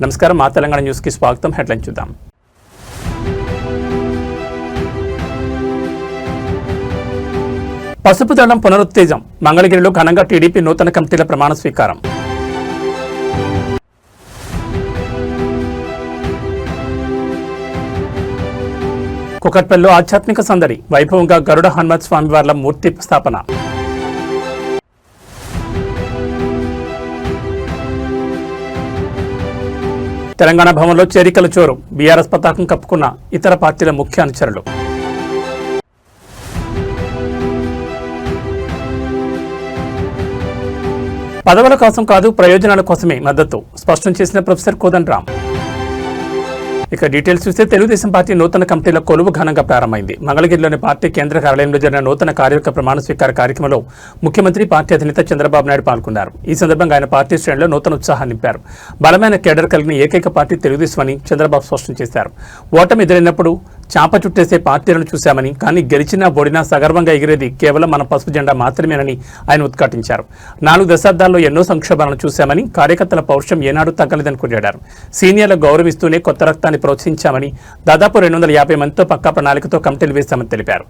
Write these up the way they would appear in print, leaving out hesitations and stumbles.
నమస్కారం, మా తెలంగాణ న్యూస్ కి స్వాగతం. హెడ్లైన్ చూద్దాం. పసుపు దళం పునరుత్తేజం. మంగళగిరిలో ఘనంగా టీడీపీ నూతన కమిటీల ప్రమాణ స్వీకారం. కుకట్పల్లిలో ఆధ్యాత్మిక సందడి. వైభవంగా గరుడ హనుమత్ స్వామివార్ల మూర్తి స్థాపన. తెలంగాణ భవన్లో చేరికల చోరు. బీఆర్ఎస్ పతాకం కప్పుకున్న ఇతర పార్టీల ముఖ్య అనుచరులు. పదవుల కోసం కాదు, ప్రయోజనాల కోసమే మద్దతు స్పష్టం చేసిన ప్రొఫెసర్ కోదండరాం. ఇక డీటెయిల్స్ చూస్తే తెలుగుదేశం పార్టీ నూతన కమిటీల కొలువు ఘనంగా ప్రారంభమైంది. మంగళగిరిలోని పార్టీ కేంద్ర కార్యాలయంలో జరిగిన నూతన కార్యవర్గ ప్రమాణ స్వీకార కార్యక్రమంలో ముఖ్యమంత్రి, పార్టీ అధినేత చంద్రబాబు నాయుడు పాల్గొన్నారు. ఈ సందర్భంగా ఆయన పార్టీ శ్రేణిలో నూతన ఉత్సాహాన్ని నింపారు. బలమైన కేడర్ కలిగిన ఏకైక పార్టీ తెలుగుదేశం అని చంద్రబాబు స్పష్టం చేశారు. ఓటమి ఎదురైనప్పుడు చాప చుట్టేసే పార్టీలను చూశామని, కానీ గెలిచినా ఓడినా సగర్వంగా ఎగిరేది కేవలం మన పసుపు జెండా మాత్రమేనని ఆయన ఉద్ఘాటించారు. 4 దశాబ్దాల్లో ఎన్నో సంక్షోభాలను చూశామని, కార్యకర్తల పౌరుషం ఏనాడు తగ్గలేదని కొనియాడారు. సీనియర్లు గౌరవిస్తూనే కొత్త రక్తాన్ని ప్రోత్సహించామని, దాదాపు 250 మందితో పక్కా ప్రణాళికతో కమిటీలు వేశామని తెలిపారు.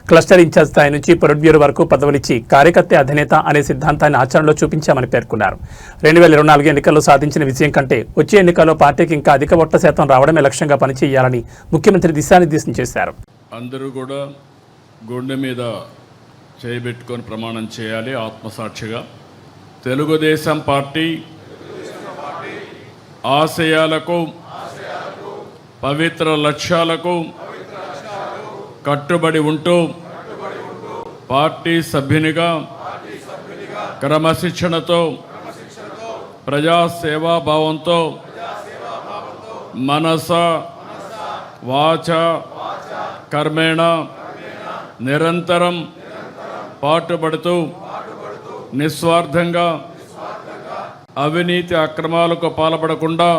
క్లస్టర్ ఇన్ఛార్జ్ స్థాయి నుంచి పొలిట్ బ్యూరో వరకు పదవులిచ్చి కార్యకర్త అధినేత అనే సిద్ధాంతాన్ని ఆచరణలో చూపించామని పేర్కొన్నారు. 2024 ఎన్నికల్లో సాధించిన విజయం కంటే వచ్చే ఎన్నికల్లో పార్టీకి ఇంకా అధిక ఓట్ల శాతం రావడమే లక్ష్యంగా పనిచేయాలని ముఖ్యమంత్రి దిశానిర్దేశం చేశారు. అందరూ కూడా గుండె మీద చేయబెట్టుకొని ప్రమాణం చేయాలి. ఆత్మసాక్షిగా తెలుగుదేశం పార్టీ ఆశయాలకు, పవిత్ర లక్ష్యాలకు కట్టుబడి ఉంటూ పార్టీ సభ్యునిగా క్రమశిక్షణతో, ప్రజాసేవాభావంతో మనస వాచ కర్మేణ నిరంతరం పాటుపడుతూ నిస్వార్థంగా అవినీతి అక్రమాలకు పాల్పడకుండా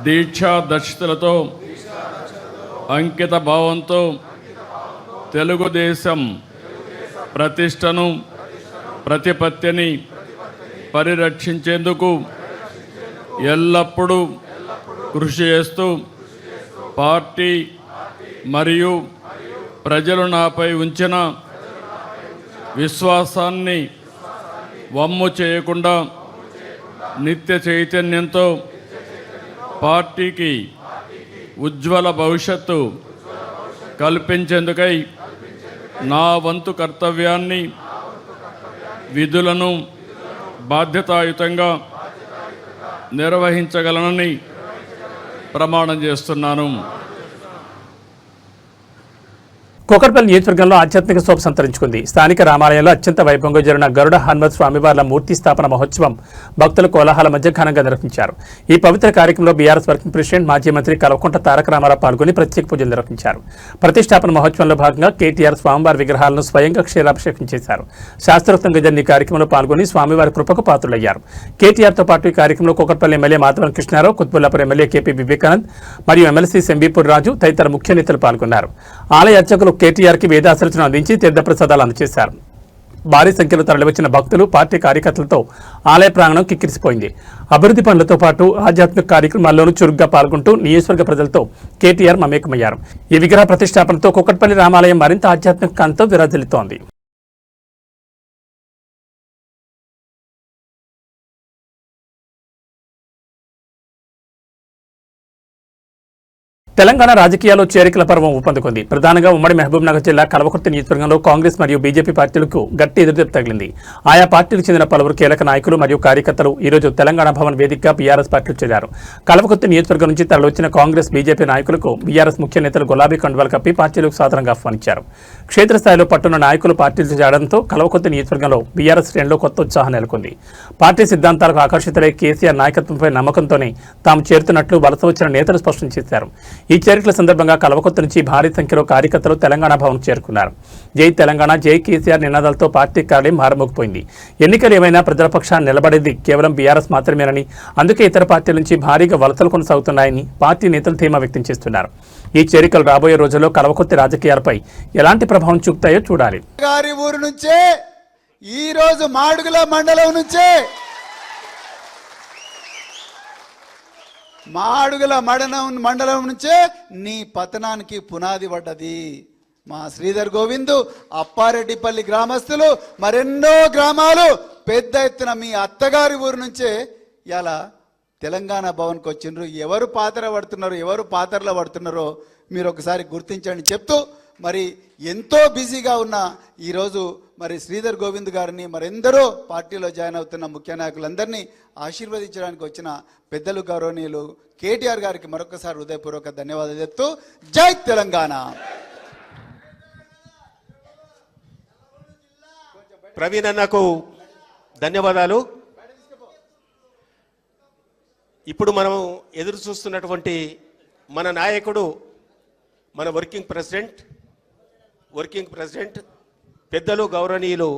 దీక్షా దక్షతలతో, అంకిత భావంతో తెలుగుదేశం ప్రతిష్టను, ప్రతిపత్తిని పరిరక్షించేందుకు ఎల్లప్పుడూ కృషి చేస్తూ పార్టీ మరియు ప్రజలు నాపై ఉంచిన విశ్వాసాన్ని వమ్ము చేయకుండా నిత్య చైతన్యంతో పార్టీకి ఉజ్వల భవిష్యత్తు కల్పించేందుకై నా వంతు కర్తవ్యాన్ని, విధులను బాధ్యతాయుతంగా నిర్వహించగలనని ప్రమాణం చేస్తున్నాను. కుకట్పల్లి నియోజకవర్గంలో ఆధ్యాత్మిక శోభ సంతరించుకుంది. స్థానిక రామాలయంలో అత్యంత వైభవంగా జరిగిన గరుడ హనుమత్ స్వామివార్ల మూర్తి స్థాపన మహోత్సవం భక్తుల కోలాహల మధ్య ఘనంగా నిర్వహించారు. ఈ పవిత్ర కార్యక్రమంలో బీఆర్ఎస్ వర్కింగ్ ప్రెసిడెంట్, మాజీ మంత్రి కల్వకుంట్ల తారక రామారావు పాల్గొని ప్రత్యేక పూజలు నిర్వహించారు. ప్రతిష్టాపన మహోత్సవంలో భాగంగా కేటీఆర్ స్వామివారి విగ్రహాలను స్వయంగా క్షీరాభిషేకం చేశారు. శాస్త్రోక్తంగా జరిగిన ఈ కార్యక్రమంలో పాల్గొని స్వామివారి కృపకు పాత్రులయ్యారు. కేటీఆర్తో పాటు ఈ కార్యక్రమంలో Kukatpally MLA Madhavan Krishnarao, Quthbullapur MLA KP Vivekanand మరియు ఎమ్మెల్సీ సెంబీపూర్ రాజు తదితర ముఖ్య నేతలు పాల్గొన్నారు. ఆలయ అర్చకులు కేటీఆర్కి వేదాశీర్వచనం అందించి తీర్థప్రసాదాలు అందజేశారు. భారీ సంఖ్యలో తరలివచ్చిన భక్తులు, పార్టీ కార్యకర్తలతో ఆలయ ప్రాంగణం కిక్కిరిసిపోయింది. అభివృద్ధి పనులతో పాటు ఆధ్యాత్మిక కార్యక్రమాల్లోనూ చురుగ్గా పాల్గొంటూ నియోజకవర్గ ప్రజలతో కేటీఆర్ మమేకమయ్యారు. ఈ విగ్రహ ప్రతిష్టాపనతో కుకట్పల్లి రామాలయం మరింత ఆధ్యాత్మిక కాంతితో విరాజిల్లుతోంది. తెలంగాణ రాజకీయాల్లో చేరికల పర్వం ఊపందుకుంది. ప్రధానంగా ఉమ్మడి మహబూబ్నగర్ జిల్లా కల్వకుర్తి నియోజకవర్గంలో కాంగ్రెస్ మరియు బీజేపీ పార్టీలకు గట్టి ఎదురుదెబ్బ తగిలింది. ఆయా పార్టీలకు చెందిన పలువురు కీలక నాయకులు మరియు కార్యకర్తలు ఈరోజు తెలంగాణ భవన్ వేదికగా బీఆర్ఎస్ పార్టీలు చేరారు. కల్వకుర్తి నియోజకవర్గం నుంచి తరలివచ్చిన కాంగ్రెస్, బీజేపీ నాయకులకు బీఆర్ఎస్ ముఖ్య నేతలు గులాబీ కండువాలు కప్పి పార్టీలకు సాదరంగా ఆహ్వానించారు. క్షేత్రస్థాయిలో పట్టున్న నాయకులు పార్టీలు చేరడంతో కల్వకుర్తి నియోజకవర్గంలో బీఆర్ఎస్ శ్రేణిలో కొత్త ఉత్సాహం నెలకొంది. పార్టీ సిద్ధాంతాలకు ఆకర్షితులై కేసీఆర్ నాయకత్వంపై నమ్మకంతోనే తాము చేరుతున్నట్లు వలస వచ్చిన నేతలు స్పష్టం చేశారు. ఈ చేరికల సందర్భంగా కల్వకుర్తి నుంచి భారీ సంఖ్యలో కార్యకర్తలు తెలంగాణ భవన్ చేరుకున్నారు. జై తెలంగాణ, జై కేసీఆర్ నినాదాలతో పార్టీ కార్యాలయం మారుమోగిపోయింది. ఎన్నికలు ఏమైనా ప్రజల పక్షాన్ని నిలబడేది కేవలం బీఆర్ఎస్ మాత్రమేనని, అందుకే ఇతర పార్టీల నుంచి భారీగా వలసలు కొనసాగుతున్నాయని పార్టీ నేతలు ధీమా వ్యక్తం చేస్తున్నారు. ఈ చేరికలు రాబోయే రోజుల్లో కల్వకుర్తి రాజకీయాలపై ఎలాంటి ప్రభావం చూపుతాయో చూడాలి. గారి ఊరు నుంచే ఈ రోజు మాడుగుల మండలం నుంచే మాడుగుల మండలం నుంచే నీ పతనానికి పునాది పడ్డది. మా శ్రీధర్ గోవిందు, అప్పారెడ్డిపల్లి గ్రామస్తులు, మరెన్నో గ్రామాలు పెద్ద ఎత్తున మీ అత్తగారి ఊరు నుంచే ఇలా తెలంగాణ భవన్కి వచ్చిండ్రు. ఎవరు పాత్రలో పడుతున్నారో మీరు ఒకసారి గుర్తించండి చెప్తూ, మరి ఎంతో బిజీగా ఉన్న ఈరోజు మరి శ్రీధర్ గోవింద్ గారిని మరెందరో పార్టీలో జాయిన్ అవుతున్న ముఖ్య నాయకులందరినీ ఆశీర్వదించడానికి వచ్చిన పెద్దలు గౌరవనీయులు కేటీఆర్ గారికి మరొకసారి హృదయపూర్వక ధన్యవాదాలు చెప్తూ జై తెలంగాణ. ప్రవీణ్ అన్నకు ధన్యవాదాలు. ఇప్పుడు మనం ఎదురు చూస్తున్నటువంటి మన నాయకుడు, మన వర్కింగ్ ప్రెసిడెంట్ పెద్దలు గౌరవనీయులు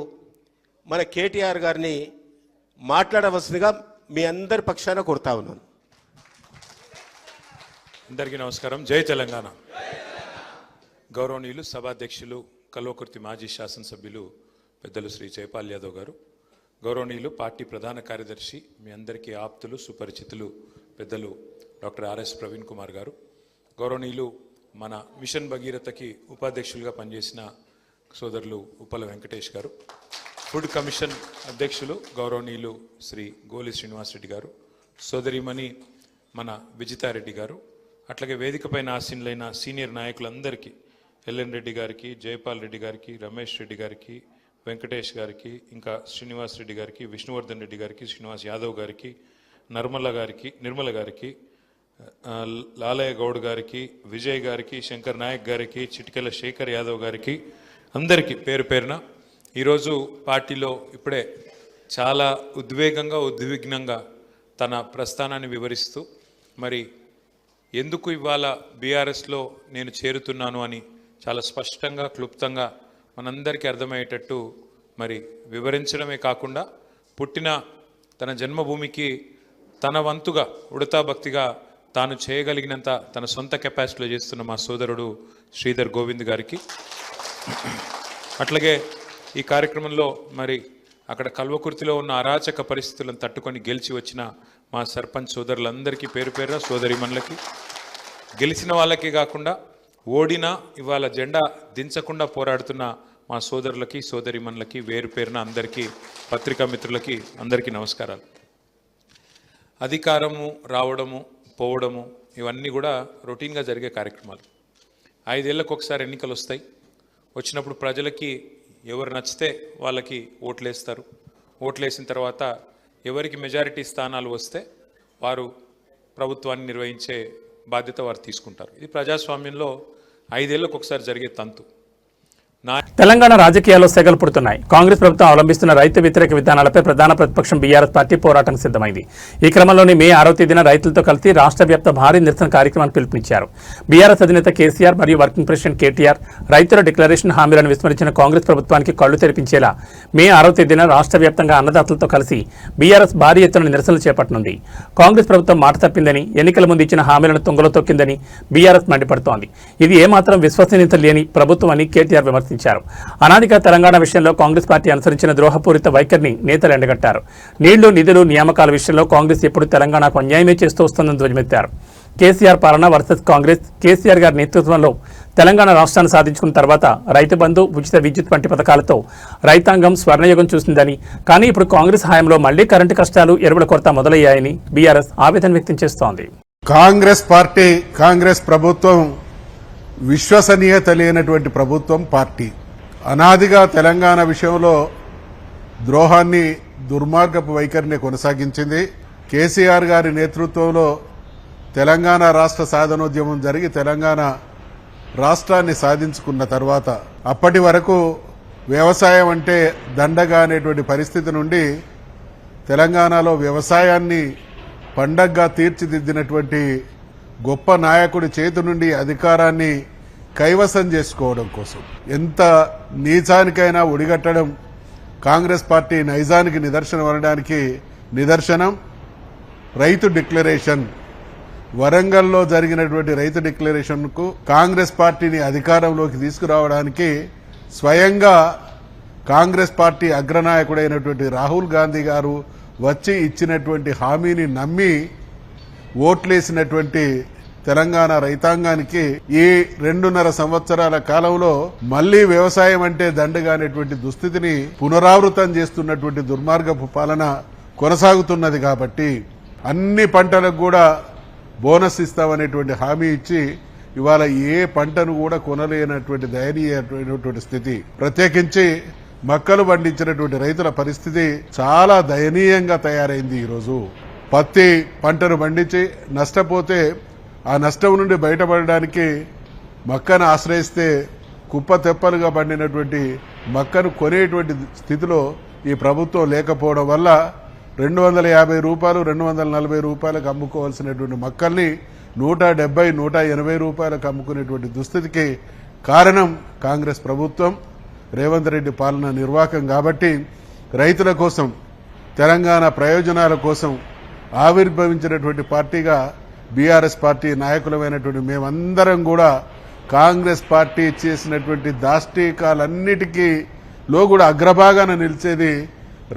మన కేటీఆర్ గారిని మాట్లాడవలసిందిగా మీ అందరి పక్షాన కోరుతా ఉన్నాను. అందరికీ నమస్కారం. జై తెలంగాణ. గౌరవనీయులు సభాధ్యక్షులు కల్వకుర్తి మాజీ శాసనసభ్యులు పెద్దలు శ్రీ జైపాల్ యాదవ్ గారు, గౌరవనీయులు పార్టీ ప్రధాన కార్యదర్శి, మీ అందరికీ ఆప్తులు సుపరిచితులు పెద్దలు డాక్టర్ ఆర్ఎస్ ప్రవీణ్ కుమార్ గారు, గౌరవనీయులు మన మిషన్ భగీరథకి ఉపాధ్యక్షులుగా పనిచేసిన సోదరులు ఉప్పల వెంకటేష్ గారు, ఫుడ్ కమిషన్ అధ్యక్షులు గౌరవనీయులు శ్రీ గోలి శ్రీనివాసరెడ్డి గారు, సోదరిమణి మన విజితారెడ్డి గారు, అట్లాగే వేదికపైన ఆసీనులైన సీనియర్ నాయకులందరికీ, ఎల్ఎన్ రెడ్డి గారికి, జైపాల్ రెడ్డి గారికి, రమేష్ రెడ్డి గారికి, వెంకటేష్ గారికి, ఇంకా శ్రీనివాస్ రెడ్డి గారికి, విష్ణువర్ధన్ రెడ్డి గారికి, శ్రీనివాస్ యాదవ్ గారికి, నిర్మల గారికి, లాలయ్య గౌడ్ గారికి, విజయ్ గారికి, శంకర్ నాయక్ గారికి, చిటికెల శేఖర్ యాదవ్ గారికి, అందరికీ పేరు పేరున ఈరోజు పార్టీలో ఇప్పుడే చాలా ఉద్విగ్నంగా తన ప్రస్థానాన్ని వివరిస్తూ మరి ఎందుకు ఇవాళ బీఆర్ఎస్లో నేను చేరుతున్నాను అని చాలా స్పష్టంగా క్లుప్తంగా మనందరికీ అర్థమయ్యేటట్టు మరి వివరించడమే కాకుండా పుట్టిన తన జన్మభూమికి తన వంతుగా ఉడతా భక్తిగా తాను చేయగలిగినంత తన సొంత కెపాసిటీలో చేస్తున్న మా సోదరుడు శ్రీధర్ గోవింద్ గారికి, అట్లాగే ఈ కార్యక్రమంలో మరి అక్కడ కల్వకుర్తిలో ఉన్న అరాచక పరిస్థితులను తట్టుకొని గెలిచి వచ్చిన మా సర్పంచ్ సోదరులందరికీ పేరు పేరున, సోదరిమణులకి, గెలిచిన వాళ్ళకి కాకుండా ఓడినా ఇవాళ జెండా దించకుండా పోరాడుతున్న మా సోదరులకి సోదరిమణులకి వేరు పేరున అందరికీ, పత్రికా మిత్రులకి అందరికీ నమస్కారాలు. అధికారము రావడము పోవడము ఇవన్నీ కూడా రొటీన్గా జరిగే కార్యక్రమాలు. 5 ఏళ్ళకు ఒకసారి ఎన్నికలు వస్తాయి. వచ్చినప్పుడు ప్రజలకి ఎవరు నచ్చితే వాళ్ళకి ఓట్లేస్తారు. ఓట్లేసిన తర్వాత ఎవరికి మెజారిటీ స్థానాలు వస్తే వారు ప్రభుత్వాన్ని నిర్వహించే బాధ్యత వారు తీసుకుంటారు. ఇది ప్రజాస్వామ్యంలో 5 ఏళ్ళకు ఒకసారి జరిగే తంతు. తెలంగాణ రాజకీయాల్లో సెగలు పుడుతున్నాయి. కాంగ్రెస్ ప్రభుత్వం అవలంబిస్తున్న రైతు వ్యతిరేక విధానాలపై ప్రధాన ప్రతిపక్షం బీఆర్ఎస్ పార్టీ పోరాటానికి సిద్ధమైంది. ఈ క్రమంలోనే మే 6వ తేదీన రైతులతో కలిసి రాష్ట్ర వ్యాప్త భారీ నిరసన కార్యక్రమాన్ని పిలుపునిచ్చారు. బీఆర్ఎస్ అధినేత కేసీఆర్ మరియు వర్కింగ్ ప్రెసిడెంట్ కేటీఆర్ రైతుల డిక్లరేషన్ హామీలను విస్మరించిన కాంగ్రెస్ ప్రభుత్వానికి కళ్లు తెరిపించేలా మే 6వ తేదీన రాష్ట్ర వ్యాప్తంగా అన్నదాతలతో కలిసి బీఆర్ఎస్ భారీ ఎత్తున నిరసనలు చేపట్టనుంది. కాంగ్రెస్ ప్రభుత్వం మాట తప్పిందని, ఎన్నికల ముందు ఇచ్చిన హామీలను తుంగలో తొక్కిందని బీఆర్ఎస్ మండిపడుతోంది. ఇది ఏమాత్రం విశ్వసనీయత లేని ప్రభుత్వం అని కేటీఆర్ విమర్శించారు. అనాదిగా తెలంగాణ విషయంలో కాంగ్రెస్ పార్టీ అనుసరించిన ద్రోహపూరిత వైఖరిని నేతలు ఎండగట్టారు. నీళ్లు, నిధులు, నియామకాల విషయంలో కాంగ్రెస్ ఎప్పుడు తెలంగాణకు అన్యాయమే చేస్తూ వస్తుందని ధ్వజమెత్తారు. కేసీఆర్ పాలన వర్సెస్ కాంగ్రెస్. కేసీఆర్ గారి నేతృత్వంలో తెలంగాణ రాష్ట్రాన్ని సాధించుకున్న తర్వాత రైతు బంధు, ఉచిత విద్యుత్ వంటి పథకాలతో రైతాంగం స్వర్ణయుగం చూసిందని, కానీ ఇప్పుడు కాంగ్రెస్ హయాంలో మళ్లీ కరెంటు కష్టాలు, ఎరువుల కొరత మొదలయ్యాయని బీఆర్ఎస్ ఆవేదన వ్యక్తం చేస్తోంది. కాంగ్రెస్ పార్టీ, కాంగ్రెస్ ప్రభుత్వం విశ్వసనీయత లేనటువంటి ప్రభుత్వం, పార్టీ. అనాదిగా తెలంగాణ విషయంలో ద్రోహాన్ని, దుర్మార్గపు వైఖరిని కొనసాగించింది. కేసీఆర్ గారి నేతృత్వంలో తెలంగాణ రాష్ట్ర సాధనోద్యమం జరిగి తెలంగాణ రాష్ట్రాన్ని సాధించుకున్న తర్వాత అప్పటి వరకు వ్యవసాయం అంటే దండగా అనేటువంటి పరిస్థితి నుండి తెలంగాణలో వ్యవసాయాన్ని పండగగా తీర్చిదిద్దినటువంటి గొప్ప నాయకుడి చేతి నుండి అధికారాన్ని కైవసం చేసుకోవడం కోసం ఎంత నీచానికైనా ఒడిగట్టడం కాంగ్రెస్ పార్టీ నైజానికి నిదర్శనం అనడానికి నిదర్శనం రైతు డిక్లరేషన్. వరంగల్లో జరిగినటువంటి రైతు డిక్లరేషన్కు కాంగ్రెస్ పార్టీని అధికారంలోకి తీసుకురావడానికి స్వయంగా కాంగ్రెస్ పార్టీ అగ్రనాయకుడైనటువంటి రాహుల్ గాంధీ గారు వచ్చి ఇచ్చినటువంటి హామీని నమ్మి ఓట్లేసినటువంటి తెలంగాణ రైతాంగానికి ఈ 2.5 సంవత్సరాల కాలంలో మళ్లీ వ్యవసాయం అంటే దండగానేటువంటి దుస్థితిని పునరావృతం చేస్తున్నటువంటి దుర్మార్గపు పాలన కొనసాగుతున్నది. కాబట్టి అన్ని పంటలకు కూడా బోనస్ ఇస్తామనేటువంటి హామీ ఇచ్చి ఇవాళ ఏ పంటను కూడా కొనలేనటువంటి దయనీయమైనటువంటి స్థితి. ప్రత్యేకించి మక్కలు పండించినటువంటి రైతుల పరిస్థితి చాలా దయనీయంగా తయారైంది. ఈరోజు పత్తి పంటను పండించి నష్టపోతే ఆ నష్టం నుండి బయటపడడానికి మక్కను ఆశ్రయిస్తే కుప్ప తెప్పలుగా పండినటువంటి మక్కను కొనేటువంటి స్థితిలో ఈ ప్రభుత్వం లేకపోవడం వల్ల 250 రూపాయలు 240 రూపాయలకు అమ్ముకోవాల్సినటువంటి మక్కల్ని 170 180 రూపాయలకు అమ్ముకునేటువంటి దుస్థితికి కారణం కాంగ్రెస్ ప్రభుత్వం, రేవంత్ రెడ్డి పాలన నిర్వాహకం. కాబట్టి రైతుల కోసం, తెలంగాణ ప్రయోజనాల కోసం ఆవిర్భవించినటువంటి పార్టీగా బీఆర్ఎస్ పార్టీ నాయకులమైనటువంటి మేమందరం కూడా కాంగ్రెస్ పార్టీ చేసినటువంటి దాష్టీకాలన్నిటికీ లో కూడా అగ్రభాగాన నిలిచేది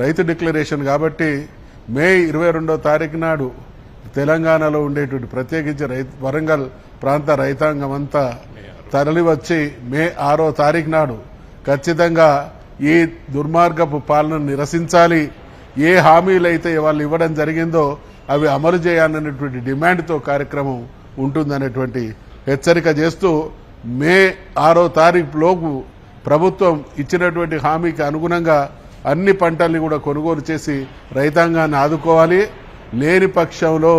రైతు డిక్లరేషన్. కాబట్టి మే 22వ తారీఖు నాడు తెలంగాణలో ఉండేటువంటి ప్రత్యేకించి వరంగల్ ప్రాంత రైతాంగం అంతా తరలివచ్చి మే 6వ తారీఖు నాడు ఖచ్చితంగా ఈ దుర్మార్గపు పాలనను నిరసించాలి. ఏ హామీలైతే వాళ్ళు ఇవ్వడం జరిగిందో అవి అమలు చేయాలనేటువంటి డిమాండ్తో కార్యక్రమం ఉంటుందనేటువంటి హెచ్చరిక చేస్తూ మే 6వ తారీఖులోపు ప్రభుత్వం ఇచ్చినటువంటి హామీకి అనుగుణంగా అన్ని పంటల్ని కూడా కొనుగోలు చేసి రైతాంగాన్ని ఆదుకోవాలి. లేని పక్షంలో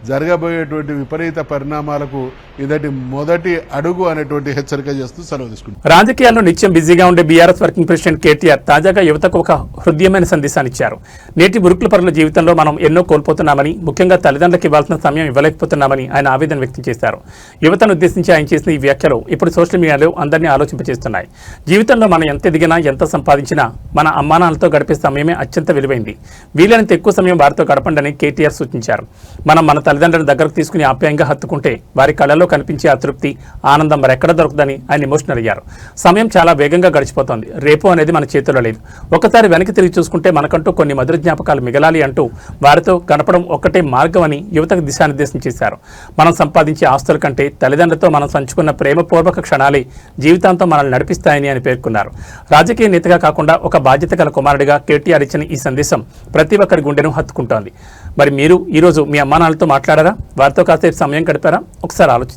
జరగబోయేటువంటి విపరీత పరిణామాలకు ఇదటి మొదటి అడుగు అనేటువంటి హెచ్చరిక చేస్తూ సెలవు తీసుకుంటారు. రాజకీయాల్లో నిత్యం బిజీగా ఉండే బీఆర్ఎస్ వర్కింగ్ ప్రెసిడెంట్ కేటీఆర్ తాజాగా యువతకు ఒక హృదయమైన సందేశాన్ని ఇచ్చారు. నేటి బురుకుల పరుల జీవితంలో మనం ఎన్నో కోల్పోతున్నామని, ముఖ్యంగా తల్లిదండ్రులకు ఇవ్వాల్సిన సమయం ఇవ్వలేకపోతున్నామని ఆయన ఆవేదన వ్యక్తం చేశారు. యువతను ఉద్దేశించి ఆయన చేసిన ఈ వ్యాఖ్యలు ఇప్పుడు సోషల్ మీడియాలో అందరినీ ఆలోచింపజేస్తున్నాయి. జీవితంలో మనం ఎంత ఎదిగినా, ఎంత సంపాదించినా మన అమ్మానాన్నలతో గడిపే సమయమే అత్యంత విలువైంది. వీలైనంత ఎక్కువ సమయం వారితో గడపండి కేటీఆర్ సూచించారు. మనం మన తల్లిదండ్రులను దగ్గరకు తీసుకుని ఆప్యాయంగా హత్తుకుంటే వారి కళ్ళలో కనిపించే అతృప్తి, ఆనందం మరెక్కడ దొరకదని ఆయన ఎమోషనల్ అయ్యారు. సమయం చాలా వేగంగా గడిచిపోతోంది. రేపు అనేది మన చేతుల్లో లేదు. ఒకసారి వెనక్కి తిరిగి చూసుకుంటే మనకంటూ కొన్ని మధుర జ్ఞాపకాలు మిగలాలి అంటూ వారితో గడపడం ఒక్కటే మార్గం అని యువతకు దిశానిర్దేశం చేశారు. మనం సంపాదించే ఆస్తుల కంటే తల్లిదండ్రులతో మనం పంచుకున్న ప్రేమపూర్వక క్షణాలే జీవితాంతం మనల్ని నడిపిస్తాయని ఆయన పేర్కొన్నారు. రాజకీయ నేతగా కాకుండా ఒక బాధ్యత గల కుమారుడిగా కేటీఆర్ ఇచ్చిన ఈ సందేశం ప్రతి ఒక్కరి గుండెను హత్తుకుంటోంది. మరి మీరు ఈరోజు మీ అమ్మానాన్నలతో మాట్లాడారా? వారితో కాసేపు సమయం గడిపారా? ఒకసారి ఆలోచించండి.